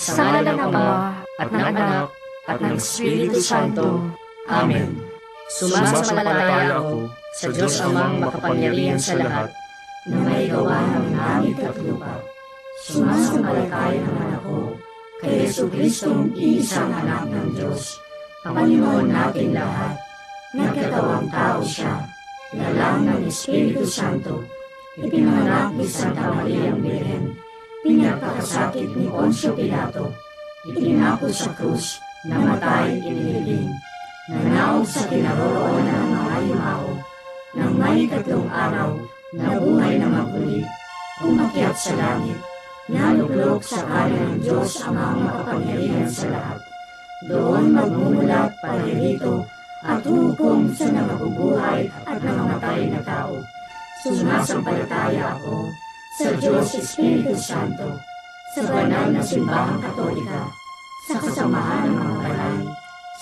Sa ngalan ng Ama, at ng Anak, at ng Espiritu Santo. Amen. Sumasampalataya ako sa Diyos Amang makapangyarihan sa lahat, na may gawa ng langit at lupa. Sumasampalataya naman ako kay Jesucristong iisang anak ng Diyos, Panginoon nating lahat. Nagkatawang tao siya, lalang ng Espiritu Santo, ipinanganak ni Santa Mariang Birhen, pinagpakasakit ni Poncio Pilato, itinako sa krus, namatay, inilibing, nanaog sa kinaroroonan ng mga yumao, nang may 3 araw, nabuhay na maguli, umakyat sa langit, naluklok sa kanan ng Diyos Amang makapangyarihan sa lahat. Doon magmumulat paririto at hukom sa namabubuhay at namamatay na tao. Sumasampalataya ako sa Diyos Espiritu Santo, sa banal na simbahang Katolika, sa kasamahan ng mga banal,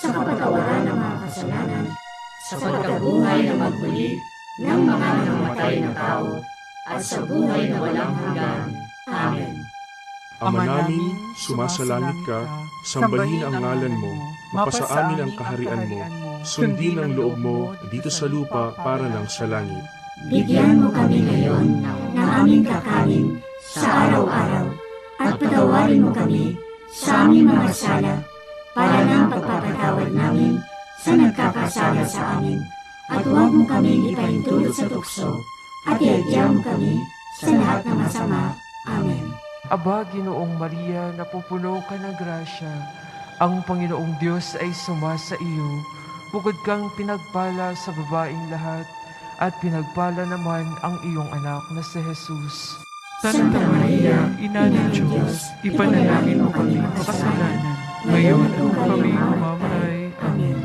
sa kapatawaran ng mga kasalanan, sa pagkabuhay na magmuli ng mga namamatay na tao, at sa buhay na walang hanggan. Amen. Ama namin, sumasalangit ka, sambahin ang ngalan mo, mapasa amin ang kaharian mo, sundin ang loob mo dito sa lupa para ng sa langit. Bigyan mo kami ngayon ng aming kakanin sa araw-araw, at patawarin mo kami sa aming mga sala, para ng pagpapatawad namin sa nagkakasala sa amin. At huwag mo kaming ipahintulot sa tukso, at iadya mo kami sa lahat ng masama. Amen. Aba, Ginoong Maria, napupuno ka ng grasya, ang Panginoong Diyos ay sumasa iyo. Bukod kang pinagpala sa babaeng lahat, at pinagpala naman ang iyong anak na si Jesus. Santa Maria, Ina ng Diyos, ipanalangin mo kami makasalanan, ngayon at kung kami mamamatay. Amen.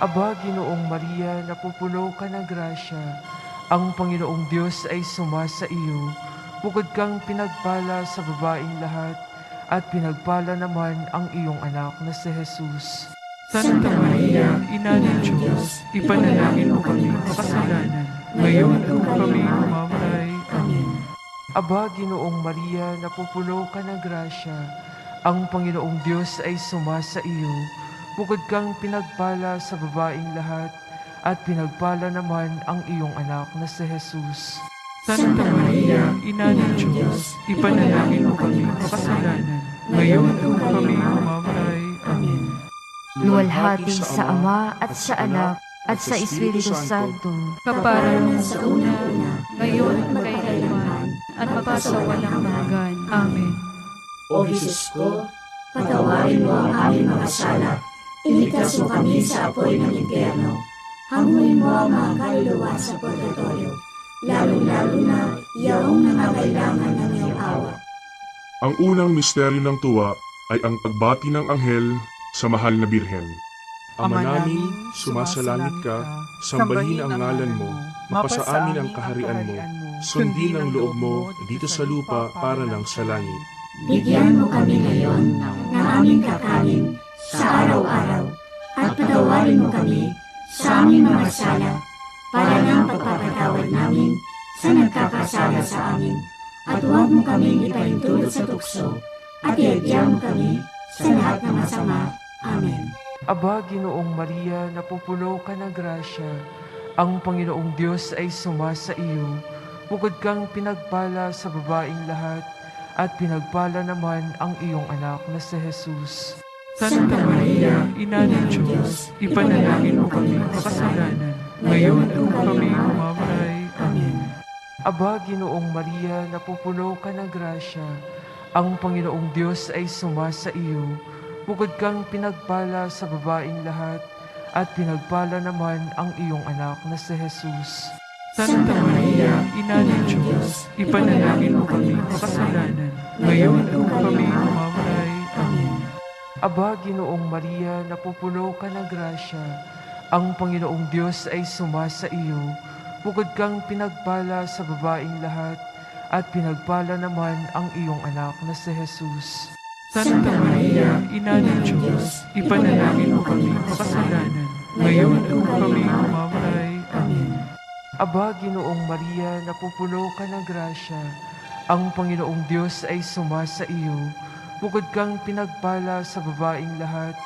Aba, Ginoong Maria, napupuno ka ng grasya, ang Panginoong Diyos ay sumasa iyo. Bukod kang pinagpala sa babaeng lahat, at pinagpala naman ang iyong anak na si Jesus. Santa Maria, Ina ng Diyos, ipanalangin mo kami makasalanan, ngayon at kung kami mamamatay. Amen. Aba, Ginoong Maria, napupuno ka ng grasya, ang Panginoong Diyos ay sumasa iyo. Bukod kang pinagpala sa babaeng lahat, at pinagpala naman ang iyong anak na si Jesus. Santa Maria, Ina ng Diyos, ipanalangin mo kami makasalanan, ngayon at kung kami mamamatay. Amen. Luwalhati sa Ama at sa Anak at sa Espiritu Santo, Kaparanan sa una-una, ngayon at magkailanman, at magpasawalang hanggan. Amen. O Jesus ko, patawarin mo ang aming mga sala, iligtas mo kami sa apoy ng impyerno, hanguin mo ang mga kaluluwa sa purgatorio, lalong-lalo na yaong nangangailangan ng iyong awa. Ang unang misteryo ng tuwa ay ang pagbati ng anghel sa mahal na Birhen. Ama namin, sumasalangit ka, sambahin ang ngalan mo, mapasa amin ang kaharian mo, sundin ang loob mo dito sa lupa para ng sa langit. Bigyan mo kami ngayon ng aming kakanin sa araw-araw, at patawarin mo kami sa aming mga sala, para ng pagpapatawad namin sa nagkakasala sa amin. At huwag mo kaming ipahintulot sa tukso, at iadya mo kami sa lahat ng masama. Amen. Aba, Ginoong Maria, napupuno ka ng grasya, ang Panginoong Diyos ay sumasa iyo. Bukod kang pinagpala sa babaeng lahat, at pinagpala naman ang iyong anak na si Jesus. Santa Maria, Ina ng Diyos, ipanalangin mo kami makasalanan, ngayon at kung kami mamamatay. Amen. Aba, Ginoong Maria, napupuno ka ng grasya, ang Panginoong Diyos ay sumasa iyo. Bukod kang pinagpala sa babaeng lahat, at pinagpala naman ang iyong anak na si Jesus. Santa Maria, Ina ng Diyos, ipanalangin mo kami makasalanan, ngayon at kung kami mamamatay. Amen. Aba, Ginoong Maria, napupuno ka ng grasya, ang Panginoong Diyos ay sumasa iyo. Bukod kang pinagpala sa babaeng lahat, at pinagpala naman ang iyong anak na si Jesus. Santa Maria, Ina ng Diyos, ipanalangin mo kami makasalanan, ngayon at kung kami mamamatay. Amen. Aba, Ginoong Maria, napupuno ka ng grasya, ang Panginoong Diyos ay sumasa iyo. bukod kang pinagpala sa babaing lahat,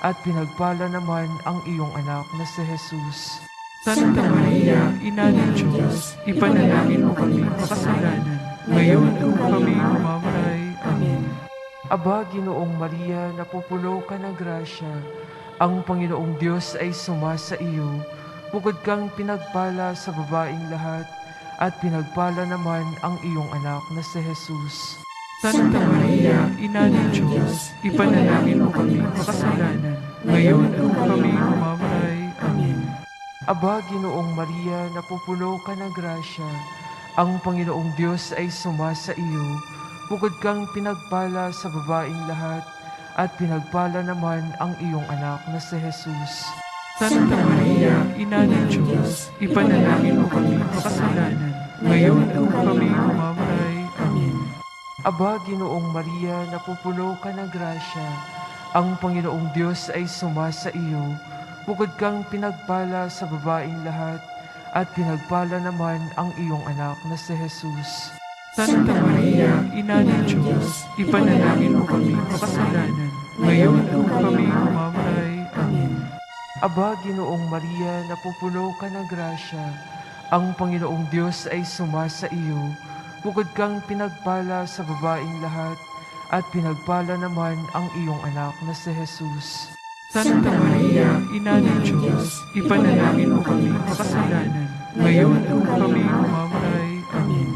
at pinagpala naman ang iyong anak na si Jesus. Santa Maria, Ina ng Diyos, ipanalangin mo kami makasalanan, ngayon at kung kami mamamatay. Amen. Aba, Ginoong Maria, napupuno ka ng grasya, ang Panginoong Diyos ay sumasa iyo. Bukod kang pinagpala sa babaing lahat, at pinagpala naman ang iyong anak na si Jesus. Santa Maria, Ina ng Diyos, ipanalangin mo kami makasalanan, ngayon at kung kami mamamatay. Amen. Aba, Ginoong Maria, napupuno ka ng grasya, ang Panginoong Diyos ay sumasa iyo. Bukod kang pinagpala sa babaing lahat, at pinagpala naman ang iyong anak na si Jesus. Santa Maria, Ina ng Diyos, ipanalangin mo kami makasalanan, ngayon at kung kami mamamatay. Amen. Aba, Ginoong Maria, napupuno ka ng grasya, ang Panginoong Diyos ay sumasa iyo. Bukod kang pinagpala sa babaing lahat, at pinagpala naman ang iyong anak na si Jesus. Santa Maria, Ina ng Diyos, ipanalangin mo kami makasalanan, ngayon at kung kami mamamatay. Amen. Aba, Ginoong Maria, napupuno ka ng grasya, ang Panginoong Diyos ay sumasa iyo. Bukod kang pinagpala sa babaing lahat, at pinagpala naman ang iyong anak na si Jesus. Santa Maria, Ina ng Diyos, ipanalangin mo kami makasalanan, ngayon at kung kami mamamatay. Amen.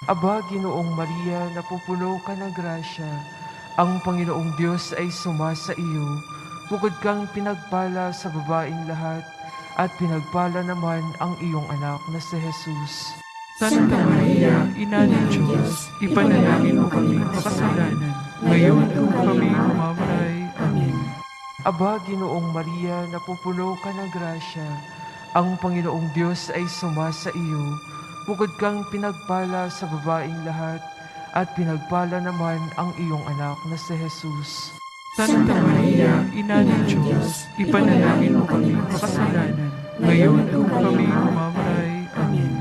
Aba, Ginoong Maria, napupuno ka ng grasya, ang Panginoong Diyos ay sumasa iyo. Bukod kang pinagpala sa babaing lahat, at pinagpala naman ang iyong anak na si Jesus. Santa Maria, Ina ng Diyos, ipanalangin mo kami makasalanan, ngayon at kung kami mamamatay. Amen. Aba, Ginoong Maria, napupuno ka ng grasya, ang Panginoong Diyos ay sumasa iyo. Bukod kang pinagpala sa babaing lahat, at pinagpala naman ang iyong anak na si Jesus. Santa Maria, Ina ng Diyos, ipanalangin mo kami makasalanan, ngayon at kung kami mamamatay. Amen.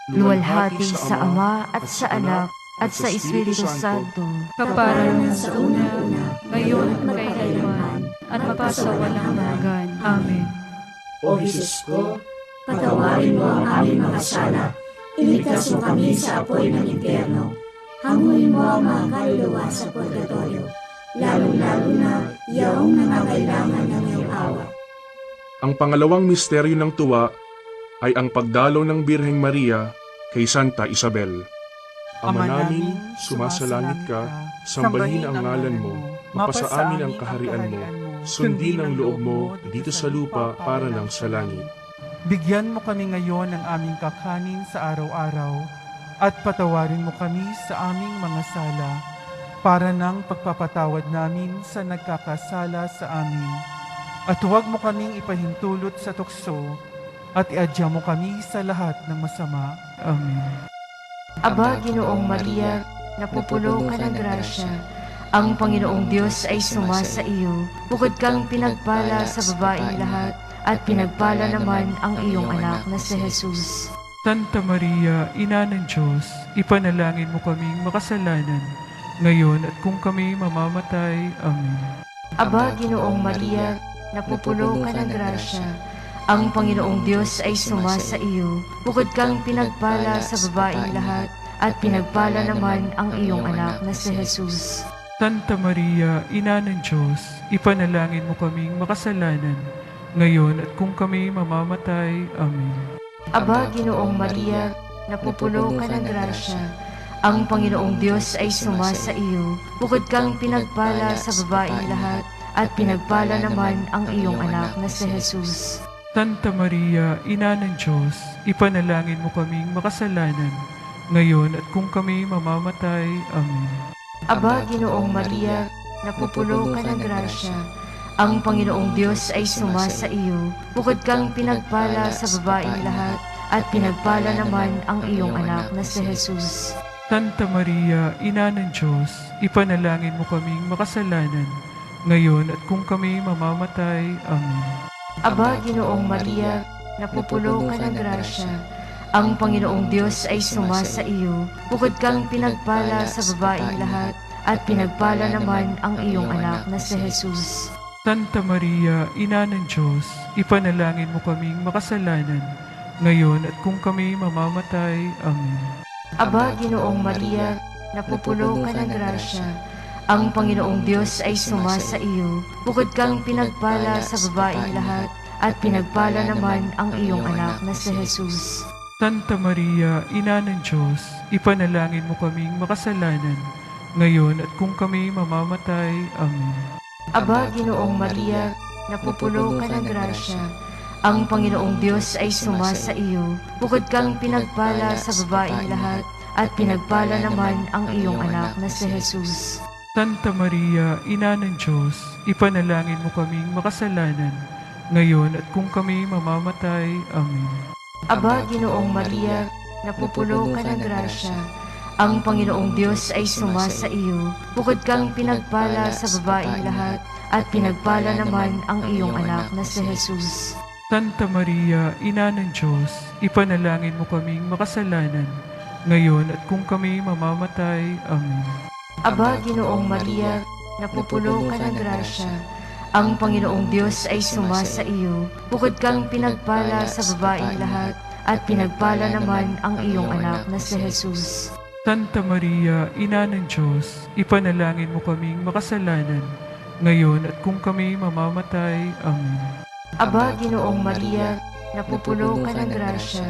Luwalhati sa Ama at sa Anak at sa Espiritu Santo, Kaparang sa una-una, ngayon at magkailanman, at magpasawalang hanggan. Amen. O Jesus ko, patawarin mo ang aming mga sala, iligtas mo kami sa apoy ng impyerno, hanguin mo ang mga kaluluwa sa purgatorio, lalong-lalo na yaong nangangailangan ng iyong awa. Ang pangalawang misteryo ng tuwa ay ang pagdalaw ng Birheng Maria kay Santa Isabel. Ama namin, sumasalangit ka, sambahin ang ngalan mo, mapasa amin ang kaharian mo, sundin ang loob mo dito sa lupa para lang sa langit. Bigyan mo kami ngayon ng aming kakanin sa araw-araw at patawarin mo kami sa aming mga sala para ng pagpapatawad namin sa nagkakasala sa amin. At huwag mo kaming ipahintulot sa tukso at iadya mo kami sa lahat ng masama. Amen. Aba, Ginoong Maria, napupuno ka ng grasya, ang Panginoong Diyos ay sumasa iyo. Bukod kang pinagpala sa babaing lahat, at pinagpala naman ang iyong anak na si Jesus. Santa Maria, Ina ng Diyos, ipanalangin mo kaming makasalanan, ngayon at kung kami mamamatay. Amen. Aba, Ginoong Maria, napupuno ka ng grasya, ang Panginoong Diyos ay sumasa iyo. Bukod kang pinagpala sa babaing lahat, at pinagpala naman ang iyong anak na si Jesus. Santa Maria, Ina ng Diyos, ipanalangin mo kaming makasalanan, ngayon at kung kami mamamatay. Amen. Aba, Ginoong Maria, napupuno ka ng grasya, ang Panginoong Diyos ay sumasa iyo. Bukod kang pinagpala sa babaing lahat, at pinagpala naman ang iyong anak na si Jesus. Santa Maria, Ina ng Diyos, ipanalangin mo kaming makasalanan, ngayon at kung kami mamamatay. Amen. Aba, Ginoong Maria, napupuno ka ng grasya, ang Panginoong Diyos ay sumasa iyo. Bukod kang pinagpala sa babaing lahat, at pinagpala naman ang iyong anak na si Jesus. Santa Maria, Ina ng Diyos, ipanalangin mo kaming makasalanan, ngayon at kung kami mamamatay. Amen. Aba, Ginoong Maria, napupuno ka ng grasya, ang Panginoong Diyos ay sumasa iyo. Bukod kang pinagpala sa babaing lahat, at pinagpala naman ang iyong anak na si Jesus. Santa Maria, Ina ng Diyos, ipanalangin mo kaming makasalanan, ngayon at kung kami mamamatay. Amen. Aba, Ginoong Maria, napupuno ka ng grasya, ang Panginoong Diyos ay sumasa iyo. Bukod kang pinagpala sa babaeng lahat, at pinagpala naman ang iyong anak na si Jesus. Santa Maria, Ina ng Diyos, ipanalangin mo kaming makasalanan, ngayon at kung kami mamamatay. Amen. Aba, Ginoong Maria, napupuno ka ng grasya, ang Panginoong Diyos ay sumasa iyo. Bukod kang pinagpala sa babaeng lahat, at pinagpala naman ang iyong anak na si Jesus. Santa Maria, Ina ng Diyos, ipanalangin mo kaming makasalanan, ngayon at kung kami mamamatay. Amen. Aba, Ginoong Maria, napupuno ka ng grasya, ang Panginoong Diyos ay sumasa iyo. Bukod kang pinagpala sa babaeng lahat, at pinagpala naman ang iyong anak na si Jesus. Santa Maria, Ina ng Diyos, ipanalangin mo kaming makasalanan, ngayon at kung kami mamamatay. Amen. Aba, Ginoong Maria, napupuno ka ng grasya, ang Panginoong Diyos ay sumasa iyo. Bukod kang pinagpala sa babaeng lahat, at pinagpala naman ang iyong anak na si Jesus. Santa Maria, Ina ng Diyos, ipanalangin mo kaming makasalanan, ngayon at kung kami mamamatay. Amen. Aba, Ginoong Maria, napupuno ka ng grasya,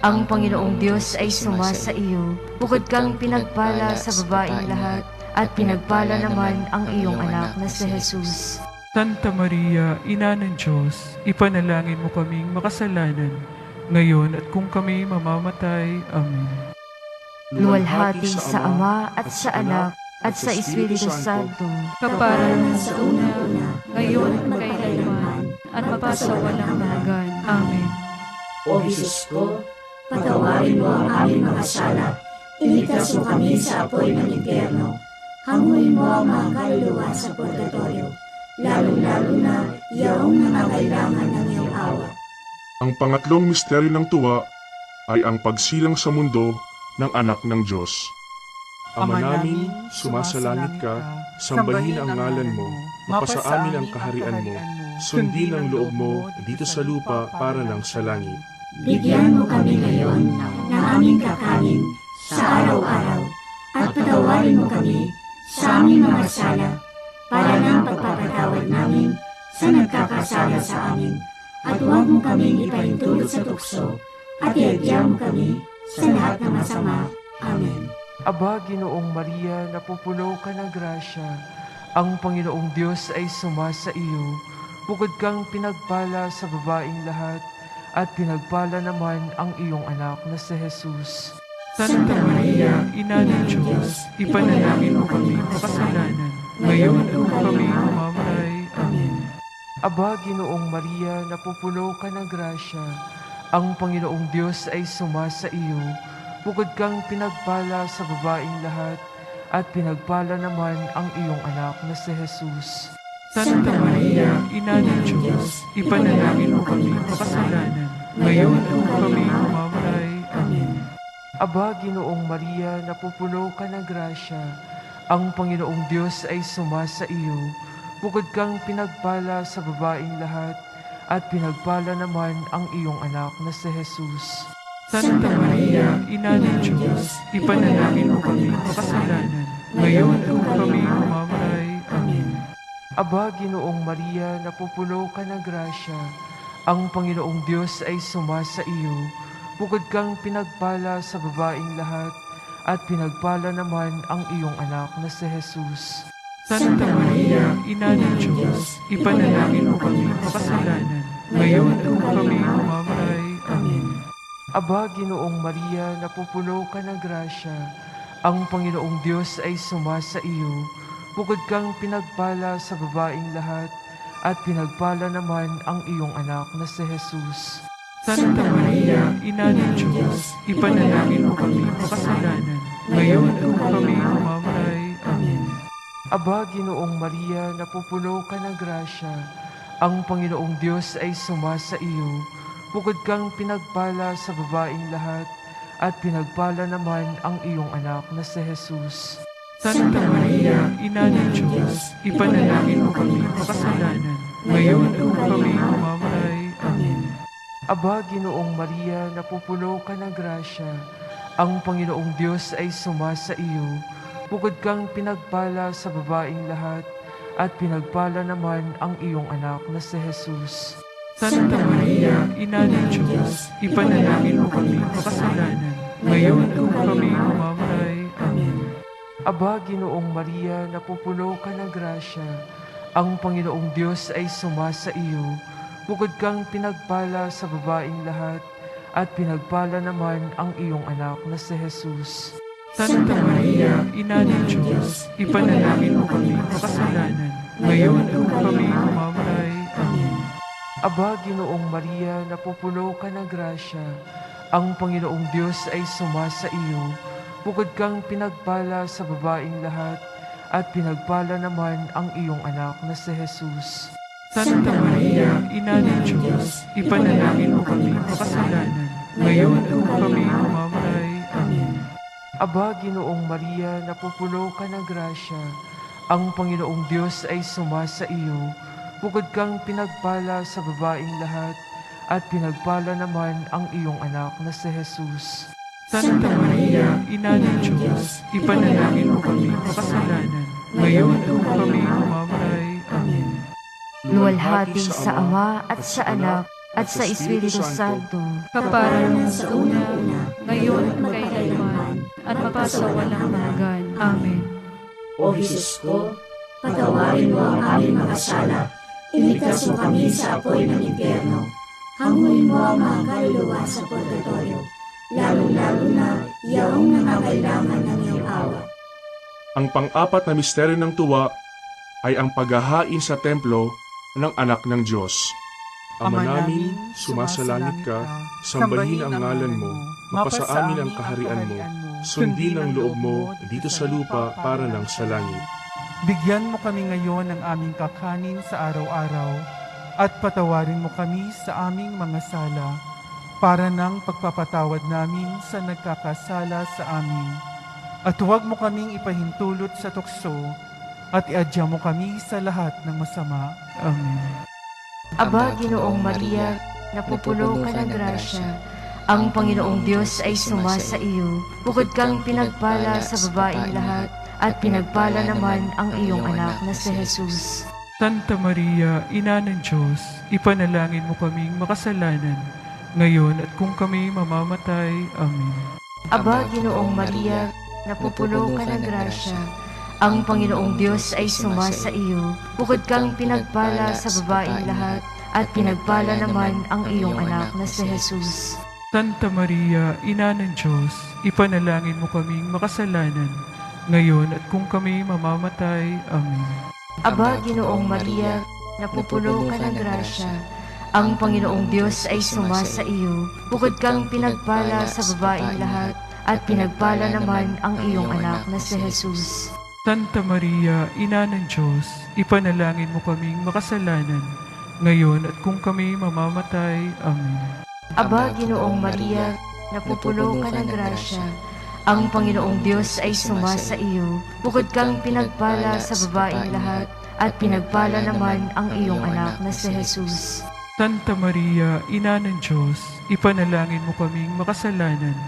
ang Panginoong Diyos ay sumasa iyo. Bukod kang pinagpala sa babaeng lahat, at pinagpala naman ang iyong anak na si Jesus. Santa Maria, Ina ng Diyos, ipanalangin mo kaming makasalanan, ngayon at kung kami mamamatay. Amen. Luwalhati sa Ama at sa Anak at sa Espiritu Santo, Kaparanan sa una-una, ngayon at magkailanman, at magpasawalang hanggan. Amen. O Jesus ko, patawarin mo ang aming mga sala, iligtas mo kami sa apoy ng impyerno, hanguin mo ang mga kaluluwa sa purgatorio, lalong-lalo na yaong nangangailangan ng iyong awa. Ang pangatlong misteryo ng tuwa ay ang pagsilang sa mundo ng anak ng Diyos. Ama namin, sumasalangit ka, sambahin ang ngalan mo, mapasa amin ang kaharian mo, sundin ang loob mo dito sa lupa para lang sa langit. Bigyan mo kami ngayon ng aming kakanin sa araw-araw, at patawarin mo kami sa aming mga sala, para ng pagpapatawad namin sa nagkakasala sa amin, at huwag mo kaming ipahintulot sa tukso, at iadya mo kami sa lahat ng masama. Amen. Aba, Ginoong Maria, napupuno ka ng grasya, ang Panginoong Diyos ay sumasa iyo. Bukod kang pinagpala sa babaeng lahat, at pinagpala naman ang iyong anak na si Jesus. Santa Maria, Ina ng Diyos, ipanalangin mo kami makasalanan, ngayon at kung kami mamamatay. Amen. Aba, Ginoong Maria, napupuno ka ng grasya, ang Panginoong Diyos ay sumasa iyo. Bukod kang pinagpala sa babaeng lahat, at pinagpala naman ang iyong anak na si Jesus. Santa Maria, Ina ng Diyos, ipanalangin mo kami makasalanan, ngayon at kung kami mamamatay. Amen. Aba, Ginoong Maria, napupuno ka ng grasya, ang Panginoong Diyos ay sumasa iyo. Bukod kang pinagpala sa babaeng lahat, at pinagpala naman ang iyong anak na si Jesus. Santa Maria, Ina ng Diyos, ipanalangin mo kami makasalanan, ngayon at kung kami mamamatay. Amen. Aba, Ginoong Maria, napupuno ka ng grasya, ang Panginoong Diyos ay sumasa iyo. Bukod kang pinagpala sa babaeng lahat, at pinagpala naman ang iyong anak na si Jesus. Santa Maria, Ina ng Diyos, ipanalangin mo kami makasalanan, ngayon at kung kami mamamatay. Amen. Aba, Ginoong Maria, napupuno ka ng grasya, ang Panginoong Diyos ay sumasa iyo. Bukod kang pinagpala sa babaeng lahat, at pinagpala naman ang iyong anak na si Jesus. Santa Maria, Ina ng Diyos, ipanalangin mo kami makasalanan, ngayon at kung kami mamamatay. Amen. Aba, Ginoong Maria, napupuno ka ng grasya, ang Panginoong Diyos ay sumasa iyo. Bukod kang pinagpala sa babaeng lahat, at pinagpala naman ang iyong anak na si Jesus. Santa Maria, Maria, Ina ng Diyos, ipanalangin mo kami makasalanan, ngayon at kung kami mamamatay. Amen. Aba, Ginoong Maria, napupuno ka ng grasya. Ang Panginoong Diyos ay sumasa iyo. Bukod kang pinagpala sa babaeng lahat, at pinagpala naman ang iyong anak na si Jesus. Santa Maria, Ina ng Diyos, ipanalangin mo kami makasalanan, ngayon at kung kami mamamatay. Amen. Aba, Ginoong Maria, napupuno ka ng grasya. Ang Panginoong Diyos ay sumasa iyo. Bukod kang pinagpala sa babaeng lahat, at pinagpala naman ang iyong anak na si Jesus. Santa Maria, Ina ng Diyos, ipanalangin mo kami makasalanan, ngayon at kung kami mamamatay. Amen. Aba, Ginoong Maria, napupuno ka ng grasya. Ang Panginoong Diyos ay sumasa iyo. Bukod kang pinagpala sa babaeng lahat, at pinagpala naman ang iyong anak na si Jesus. Santa Maria, Ina ng Diyos, ipanalangin mo kami makasalanan, ngayon at kung kami mamamatay. Amen. Aba, Ginoong Maria, napupuno ka ng grasya. Ang Panginoong Diyos ay sumasa iyo. Bukod kang pinagpala sa babaeng lahat, at pinagpala naman ang iyong anak na si Jesus. Santa Maria, Ina ng Diyos, ipanalangin mo kami makasalanan, ngayon at kung kami mamamatay. Amen. Luwalhati sa Ama at sa Anak at sa Espiritu Santo, Kaparanan sa una-una, ngayon at magkailanman, at mapasawalang hanggan. Amen. O Jesus ko, patawarin mo ang aming mga sala, iligtas mo kami sa apoy ng impyerno, hanguin mo ang mga kaluluwa sa purgatorio, lalo-lalo na yaong nangangailangan ng iyong awa. Ang pang-apat na misteryo ng tuwa ay ang paghahain sa templo ng anak ng Diyos. Ama namin, sumasalangit ka, sambahin ang ngalan mo, mapasa amin ang kaharian mo, sundin ang loob mo dito sa lupa para ng sa langit. Bigyan mo kami ngayon ng aming kakanin sa araw-araw at patawarin mo kami sa aming mga sala para ng pagpapatawad namin sa nagkakasala sa amin. At huwag mo kaming ipahintulot sa tukso at iadya mo kami sa lahat ng masama. Amen. Aba, Ginoong Maria, napupuno ka ng grasya. Ang Panginoong Diyos ay sumasa iyo. Bukod kang pinagpala sa babaeng lahat, at pinagpala naman ang iyong anak na si Jesus. Santa Maria, Ina ng Diyos, ipanalangin mo kaming makasalanan, ngayon at kung kami mamamatay. Amen. Aba, Ginoong Maria, napupuno ka ng grasya. Ang Panginoong Diyos ay sumasa iyo. Bukod kang pinagpala sa babaeng lahat, at pinagpala naman ang iyong anak na si Jesus. Santa Maria, Ina ng Diyos, ipanalangin mo kaming makasalanan, ngayon at kung kami mamamatay. Amen. Aba, Ginoong Maria, napupuno ka ng grasya. Ang Panginoong Diyos ay sumasa iyo. Bukod kang pinagpala sa babaeng lahat, at pinagpala naman ang iyong anak na si Jesus. Santa Maria, Ina ng Diyos, ipanalangin mo kaming makasalanan, ngayon at kung kami mamamatay. Amen. Aba, Ginoong Maria, napupuno ka ng grasya. Ang Panginoong Diyos ay sumasa iyo. Bukod kang pinagpala sa babaeng lahat, at pinagpala naman ang iyong anak na si Jesus. Santa Maria, Ina ng Diyos, ipanalangin mo kaming makasalanan,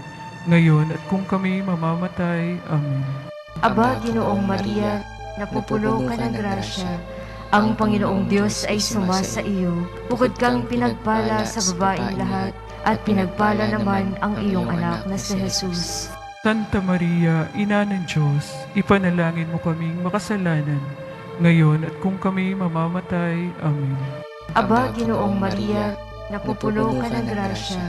ngayon at kung kami mamamatay. Amen. Aba, Ginoong Maria, napupuno ka ng grasya. Ang Panginoong Diyos ay sumasa iyo. Bukod kang pinagpala sa babaeng lahat, at pinagpala naman ang iyong anak na si Jesus. Santa Maria, Ina ng Diyos, ipanalangin mo kaming makasalanan, ngayon at kung kami mamamatay. Amen. Aba, Ginoong Maria, napupuno ka ng grasya.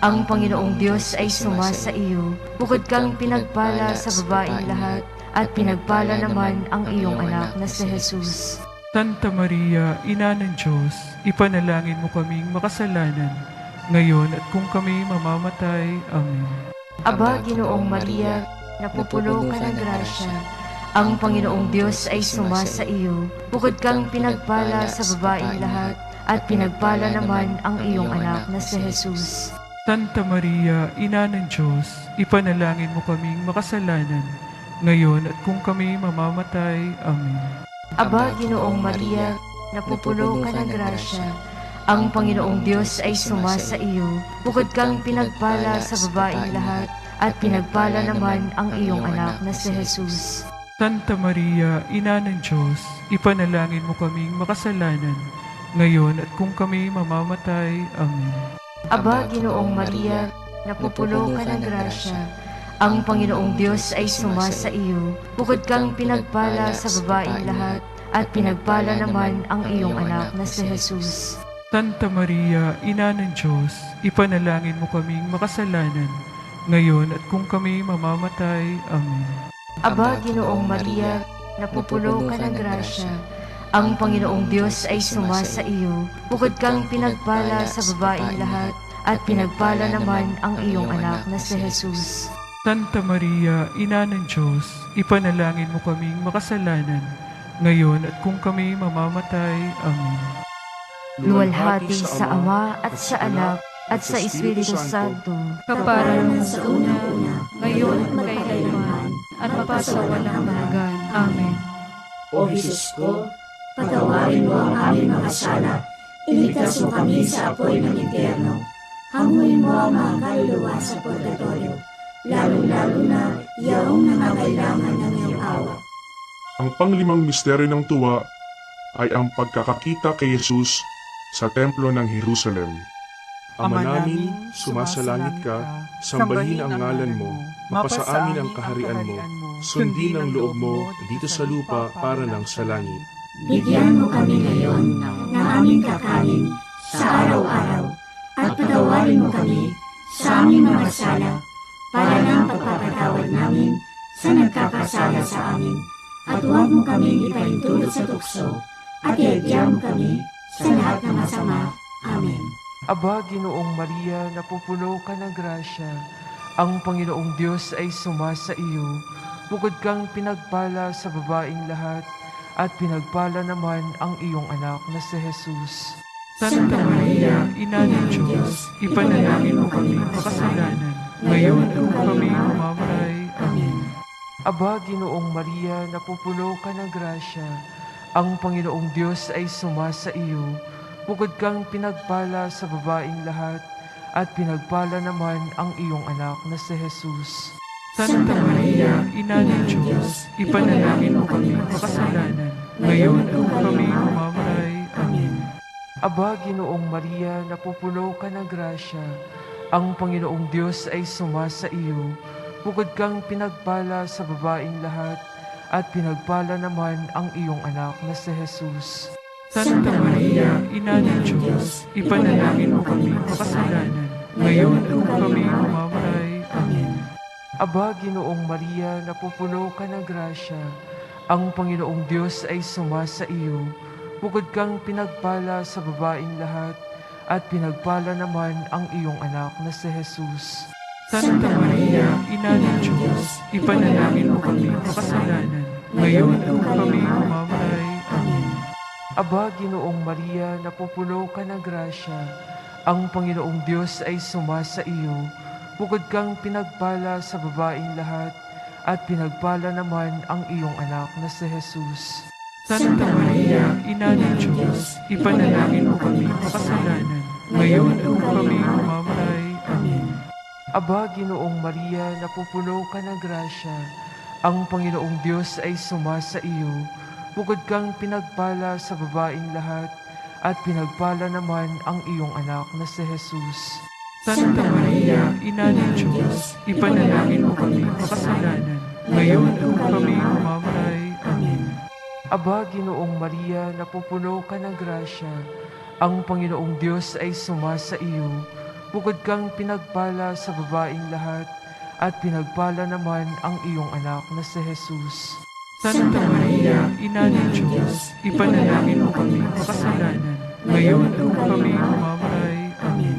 Ang Panginoong Diyos ay sumasa iyo. Bukod kang pinagpala sa babaeng lahat, at pinagpala naman ang iyong anak na si Jesus. Santa Maria, Ina ng Diyos, ipanalangin mo kaming makasalanan, ngayon at kung kami mamamatay. Amen. Aba, Ginoong Maria, napupuno ka ng grasya. Ang Panginoong Diyos ay sumasa iyo. Bukod kang pinagpala sa babaeng lahat, at pinagpala naman ang iyong anak na si Jesus. Santa Maria, Ina ng Diyos, ipanalangin mo kaming makasalanan, ngayon at kung kami mamamatay. Amen. Aba, Ginoong Maria, napupuno ka ng grasya. Ang Panginoong Diyos ay sumasa iyo. Bukod kang pinagpala sa babaeng lahat, at pinagpala naman ang iyong anak na si Jesus. Santa Maria, Ina ng Diyos, ipanalangin mo kaming makasalanan, ngayon at kung kami mamamatay. Amen. Aba, Ginoong Maria, napupuno ka ng grasya. Ang Panginoong Diyos ay sumasa iyo. Bukod kang pinagpala sa babaeng lahat, at pinagpala naman ang iyong anak na si Jesus. Santa Maria, Ina ng Diyos, ipanalangin mo kaming makasalanan, ngayon at kung kami mamamatay. Amen. Aba, Ginoong Maria, napupuno ka ng grasya. Ang Panginoong Diyos ay sumasa iyo. Bukod kang pinagpala sa babaeng lahat, at pinagpala naman ang iyong anak na si Jesus. Santa Maria, Ina ng Diyos, ipanalangin mo kaming makasalanan, ngayon at kung kami mamamatay. Amen. Luwalhati sa Ama at sa Anak at sa Espiritu Santo. Kaparan sa una-una, ngayon at magkailanman, at mapasawalang hanggan. Amen. O Jesus ko, patawarin mo ang aming mga sala, iligtas mo kami sa apoy ng impyerno, hanguin mo ang mga kaluluwa sa purgatorio, lalo-lalo na yaong nangangailangan ng iyong awa. Ang panglimang misteryo ng tuwa ay ang pagkakakita kay Jesus sa templo ng Jerusalem. Ama namin, sumasalangit ka, sambahin ang ngalan mo, mapasa amin ang kaharian mo, sundin ang loob mo dito sa lupa para lang sa langit. Bigyan mo kami ngayon ng aming kakanin sa araw-araw, at patawarin mo kami sa aming mga sala, para ng pagpapatawad namin sa nagkakasala sa amin, at huwag mo kaming ipahintulot sa tukso, at iadya mo kami sa lahat ng masama. Amen. Aba, Ginoong Maria, napupuno ka ng grasya. Ang Panginoong Diyos ay sumasa iyo. Bukod kang pinagpala sa babaeng lahat, at pinagpala naman ang iyong anak na si Jesus. Santa Maria, Ina ng Diyos, ipanalangin mo kaming makasalanan, ngayon at kung kami mamamatay. Amen. Aba, Ginoong Maria, napupuno ka ng grasya. Ang Panginoong Diyos ay sumasa iyo. Bukod kang pinagpala sa babaeng lahat, at pinagpala naman ang iyong anak na si Jesus. Santa Maria, Ina ng Diyos, ipanalangin mo kaming makasalanan, ngayon at kung kami mamamatay. Amen. Aba, Ginoong Maria, napupuno ka ng grasya. Ang Panginoong Diyos ay sumasa iyo. Bukod kang pinagpala sa babaeng lahat, at pinagpala naman ang iyong anak na si Jesus. Santa Maria, Ina ng Diyos, ipanalangin mo kaming makasalanan, ngayon at kung kami mamamatay. Amen. Aba, Ginoong Maria, napupuno ka ng grasya. Ang Panginoong Diyos ay sumasa iyo. Bukod kang pinagpala sa babaeng lahat, at pinagpala naman ang iyong anak na si Jesus. Santa Maria, Ina ng Diyos, ipanalangin mo kaming makasalanan, ngayon at kung kami mamamatay. Amen. Aba, Ginoong Maria, napupuno ka ng grasya. Ang Panginoong Diyos ay sumasa iyo. Bukod kang pinagpala sa babaeng lahat, at pinagpala naman ang iyong anak na si Jesus. Santa Maria, Ina ng Diyos, ipanalangin mo kaming makasalanan, ngayon at kung kami mamamatay. Amen. Aba, Ginoong Maria, napupuno ka ng grasya. Ang Panginoong Diyos ay sumasa iyo. Bukod kang pinagpala sa babaeng lahat, at pinagpala naman ang iyong anak na si Jesus. Santa Maria, Ina ng Diyos, ipanalangin mo kaming makasalanan, ngayon at kung kami mamamatay. Amen. Aba, Ginoong Maria, napupuno ka ng grasya. Ang Panginoong Diyos ay sumasa iyo. Bukod kang pinagpala sa babaeng lahat, at pinagpala naman ang iyong anak na si Jesus. Santa Maria, Ina ng Diyos, ipanalangin mo kaming makasalanan, ngayon at kung kami mamamatay. Amen.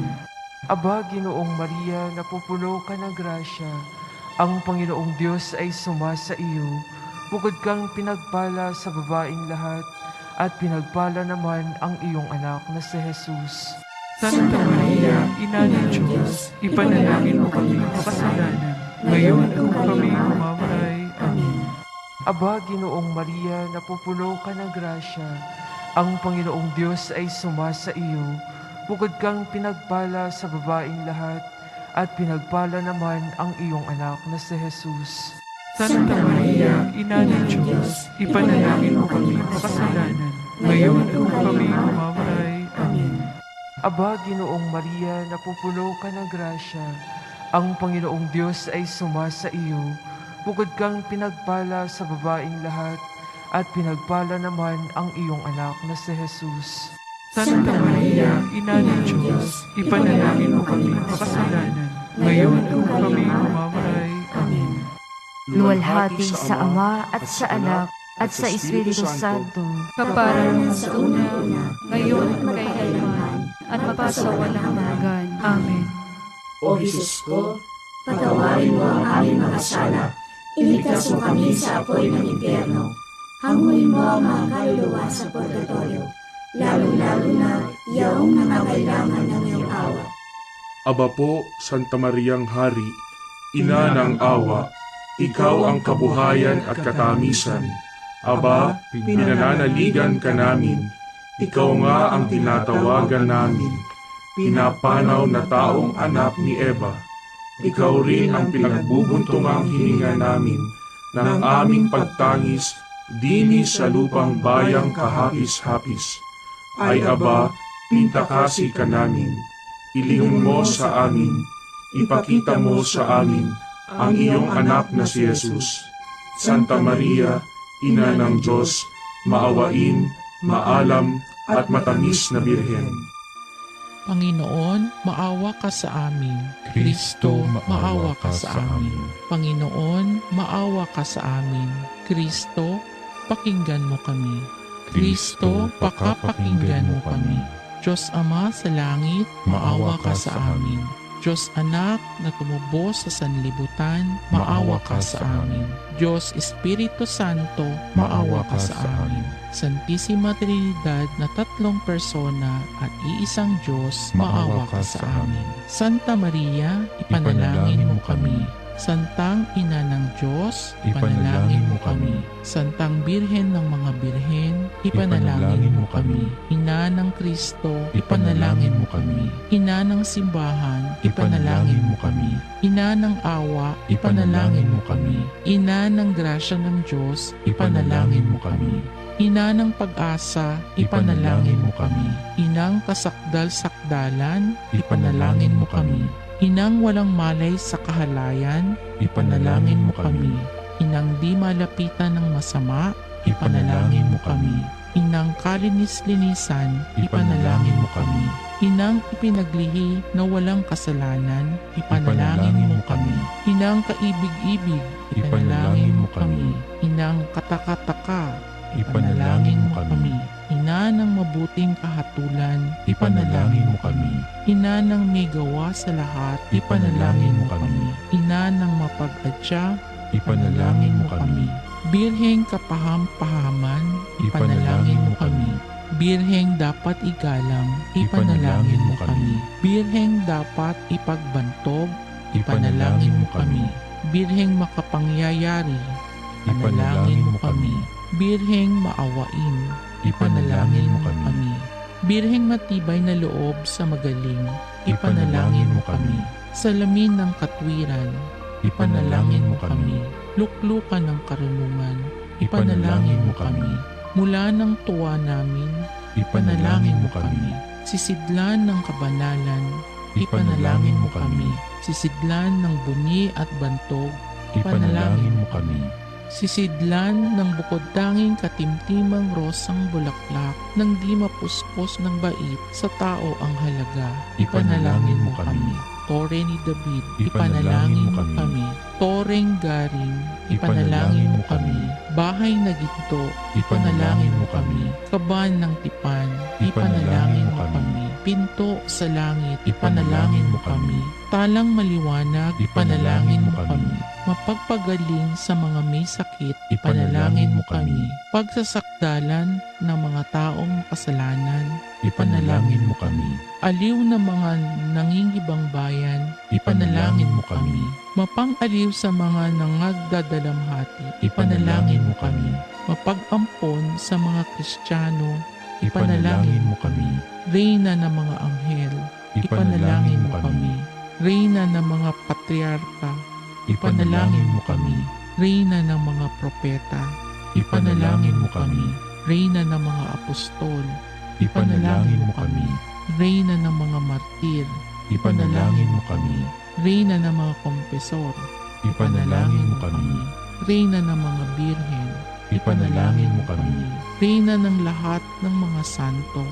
Aba, Ginoong Maria, napupuno ka ng grasya. Ang Panginoong Diyos ay sumasa iyo. Bukod kang pinagpala sa babaeng lahat, at pinagpala naman ang iyong anak na si Jesus. Santa Maria, Ina ng Diyos, ipanalangin mo kaming makasalanan, ngayon at kung kami mamamatay. Amen. Aba, Ginoong Maria, napupuno ka ng grasya. Ang Panginoong Diyos ay sumasa iyo. Bukod kang pinagpala sa babaeng lahat, at pinagpala naman ang iyong anak na si Jesus. Santa Maria, Ina ng Diyos, ipanalangin mo kami makasalanan, ngayon at kung kami mamamatay. Amen. Aba, Ginoong Maria, napupuno ka ng grasya. Ang Panginoong Diyos ay sumasa iyo. Bukod kang pinagpala sa babaeng lahat, at pinagpala naman ang iyong anak na si Jesus. Santa Maria, Ina ng Diyos, ipanalangin mo kami makasalanan, ngayon at kung kami mamamatay. Amen. Luwalhati sa Ama at sa Anak at sa Espiritu Santo, Kaparang sa una-una, ngayon at magkailanman, at mapasawalang hanggan. Amen. O Jesus ko, patawarin mo ang aming mga sala, iligtas mo kami sa apoy ng impyerno, hanguin mo ang mga kaluluwa sa purgatorio, lalo-lalo na yaong nangangailangan ng iyong awa. Aba po, Santa Mariang Hari, Ina ng awa, ikaw ang kabuhayan at katamisan. Aba, pinananaligan ka namin, ikaw nga ang tinatawagan namin. Pinapanaw na taong anak ni Eva, ikaw rin ang pinagbubuntungang hininga namin ng aming pagtangis dini sa lupang bayang kahapis-hapis. Ay aba, pintakasi ka namin, ilingon mo sa amin, ipakita mo sa amin ang iyong anak na si Jesus. Santa Maria, Ina ng Diyos, maawain, maalam at matamis na Birhen. Panginoon, maawa ka sa amin. Kristo, maawa ka sa amin. Panginoon, maawa ka sa amin. Kristo, pakinggan mo kami. Kristo, pakapakinggan mo kami. Diyos Ama sa langit, maawa ka sa amin. Diyos Anak na tumubos sa sanlibutan, maawa ka sa amin. Diyos Espiritu Santo, maawa ka sa amin. Santissima Trinidad na tatlong persona at iisang Diyos, maawa ka sa amin. Santa Maria, ipanalangin mo kami. Santang Ina ng Diyos, ipanalangin mo kami. Santang Birhen ng mga Birhen, ipanalangin mo kami. Ina ng Kristo, ipanalangin mo kami. Ina ng Simbahan, ipanalangin mo kami. Ina ng Awa, ipanalangin mo kami. Ina ng Grasya ng Diyos, ipanalangin mo kami. Ina ng Pag-asa, ipanalangin mo kami. Inang kasakdal-sakdalan, ipanalangin mo kami. Inang walang malay sa kahalayan, ipanalangin mo kami. Inang di malapitan ng masama, ipanalangin mo kami. Inang kalinis-linisan, ipanalangin mo kami. Inang ipinaglihi na walang kasalanan, ipanalangin mo kami. Inang kaibig-ibig, ipanalangin mo kami. Inang katakataka, ipanalangin mo kami. Ina ng mabuting kahatulan, ipanalangin mo kami. Ina ng may gawa sa lahat, ipanalangin mo kami. Ina ng mapag-adya, ipanalangin mo kami. Birheng kapaham-pahaman, ipanalangin mo kami. Birheng dapat igalang, ipanalangin mo kami. Birheng dapat ipagbantog, ipanalangin mo kami. Birheng makapangyayari, ipanalangin mo kami. Birheng maawain, ipanalangin mo kami. Birheng matibay na loob sa magaling, ipanalangin mo kami. Salamin ng katwiran, ipanalangin mo kami. Luklukan ng karunungan, ipanalangin mo kami. Mula ng tuwa namin, ipanalangin mo kami. Sisidlan ng kabanalan, ipanalangin mo kami. Sisidlan ng bunyi at bantog, ipanalangin mo kami. Sisidlan ng bukod tanging katimtimang rosang bulaklak nang di mapuspos ng bait sa tao ang halaga, ipanalangin mo kami. Tore ni David, ipanalangin mo kami. Toreng garing, ipanalangin mo kami. Bahay na ginto, ipanalangin mo kami. Kaban ng tipan, ipanalangin mo kami. Pinto sa langit, ipanalangin mo kami. Talang maliwanag, ipanalangin mo kami. Mapagpagaling sa mga may sakit, ipanalangin mo kami. Pagsasakdalan ng mga taong makasalanan, ipanalangin mo kami. Aliw ng mga nangingibang bayan, ipanalangin mo kami. Mapang-aliw sa mga nangagdadalamhati, ipanalangin mo kami. Mapag-ampon sa mga Kristiyano, ipanalangin mo kami. Reyna ng mga anghel, ipanalangin mo kami. Reyna ng mga patriarka, ipanalangin mo kami. Reyna ng mga propeta, ipanalangin mo kami. Reyna ng mga apostol, ipanalangin mo kami. Reyna ng mga martir, ipanalangin mo kami. Reyna ng mga kompesor, ipanalangin mo kami. Reyna ng mga birhen, ipanalangin mo kami. Reyna ng lahat ng mga santo,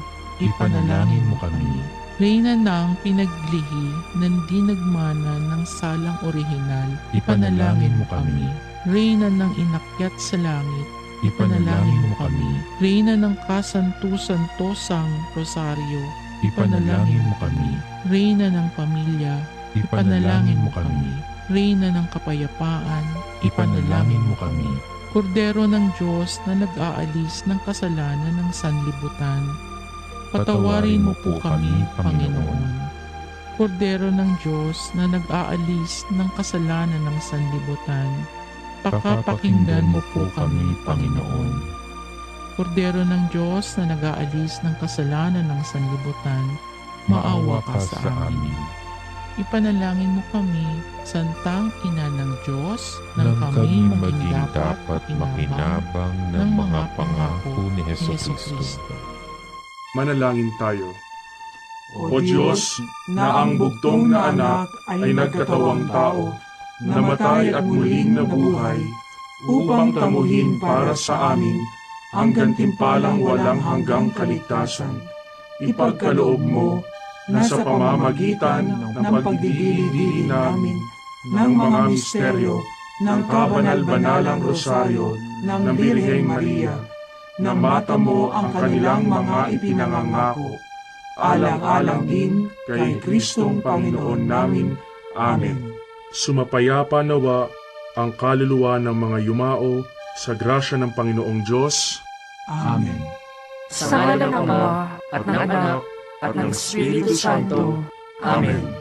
ipanalangin mo kami. Reyna ng pinaglihi ng di nagmana ng salang orihinal, ipanalangin mo kami. Reyna ng inakyat sa langit, ipanalangin mo kami. Reyna ng kasantu-santosang rosaryo, ipanalangin mo kami. Reyna ng pamilya, ipanalangin mo kami. Reyna ng kapayapaan, ipanalangin mo kami. Kordero ng Diyos na nag-aalis ng kasalanan ng sanlibutan, patawarin mo po kami, Panginoon. Kordero ng Diyos na nag-aalis ng kasalanan ng sanlibutan, pakapakinggan mo po kami, Panginoon. Kordero ng Diyos na nag-aalis ng kasalanan ng sanlibutan, maawa ka sa amin. Ipanalangin mo kami, Santang Ina ng Diyos, nang kami maging dapat makinabang ng mga pangako ni Jesucristo. Manalangin tayo. O Diyos, na ang bugtong na anak ay nagkatawang tao, namatay at muling nabuhay, upang tamuhin para sa amin ang gantimpalang walang hanggang kaligtasan. Ipagkaloob mo na sa pamamagitan ng pagdidili-dili namin ng mga misteryo ng kabanal-banalang rosaryo ng Birheng Maria, na mata mo ang kanilang mga ipinangangako, alang-alang din kay Kristong Panginoon namin. Amen. Sumapayapa nawa ang kaluluwa ng mga yumao sa grasya ng Panginoong Diyos. Amen. Sa ngalan ng Ama, at ng Anak, at ng Espiritu Santo. Amen.